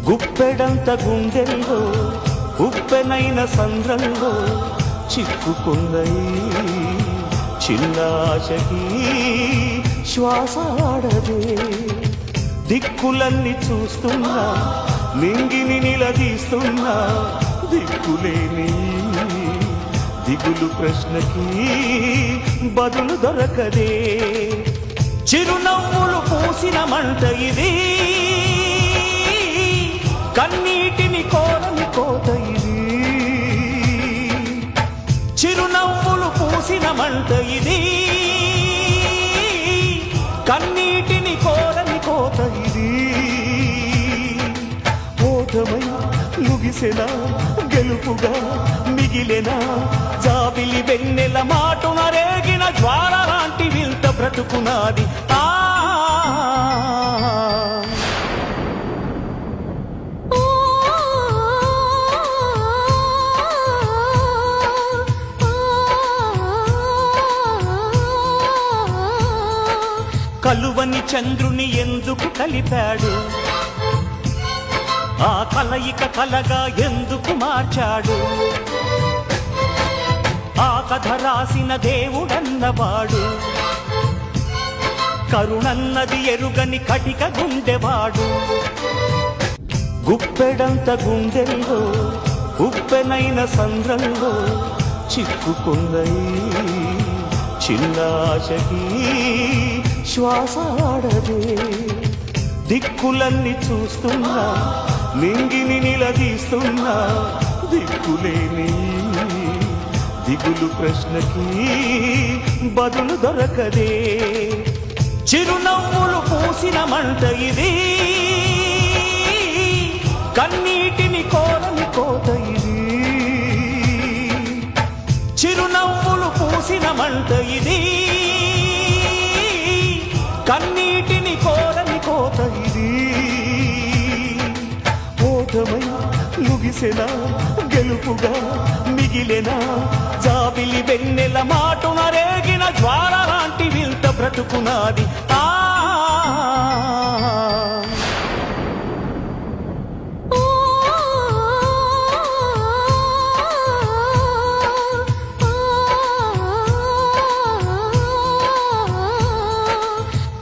గుప్పెడంత గుండెల్లో ఉప్పెనైన సంద్రంలో చిక్కుకుందై చిన్న ఆశకి శ్వాస ఆడదే. దిక్కులన్నీ చూస్తున్నా నింగిని నిలదీస్తున్నా దిక్కులేని దిగులు ప్రశ్నకి బదులు దొరకదే. చిరునవ్వులు పూసిన మంట ఇది, కన్నీటిని కోరని కోత ఇది. చిరునవ్వులు పూసిన మంట ఇది, కన్నీటిని కోరని కోత ఇది. ఓటమై ముగిసెనా గెలుపుగా మిగిలెనా, జాబిలి వెన్నెల మాటున రేగిన జ్వాల లాంటి వింత బ్రతుకునాది. కలువని చంద్రుని ఎందుకు కలిపాడు, ఆ కలయిక కలగా ఎందుకు మార్చాడు. ఆ కథ రాసిన దేవుడన్నవాడు, కరుణన్నది ఎరుగని కటిక గుండెవాడు. గుప్పెడంత గుండెల్లో ఉప్పెనైన సంద్రంలో చిక్కుకుందై చిన్న ఆశకి శ్వాస ఆడదే. దిక్కులన్నీ చూస్తున్నా నింగిని నిలదీస్తున్నా దిక్కులేని దిగులు ప్రశ్నకి బదులు దొరకదే. చిరునవ్వులు పూసిన మంట ఇది, కన్నీటిని కోరని కోత ఇది. చిరునవ్వులు పూసిన మంట ఇది, కన్నీటిని కోరని కోత ఇది. ఓటమై ముగిసెనా గెలుపుగా మిగిలెనా, జాబిలి వెన్నెల మాటున రేగిన జ్వాల లాంటి వింత బ్రతుకునాది.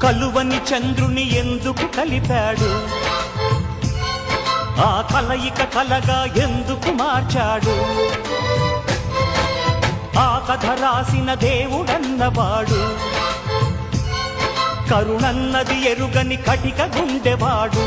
కలువని చంద్రుని ఎందుకు కలిపాడు, ఆ కలయిక కలగా ఎందుకు మార్చాడు. ఆ కథ రాసిన దేవుడన్నవాడు, కరుణన్నది ఎరుగని కటిక గుండెవాడు.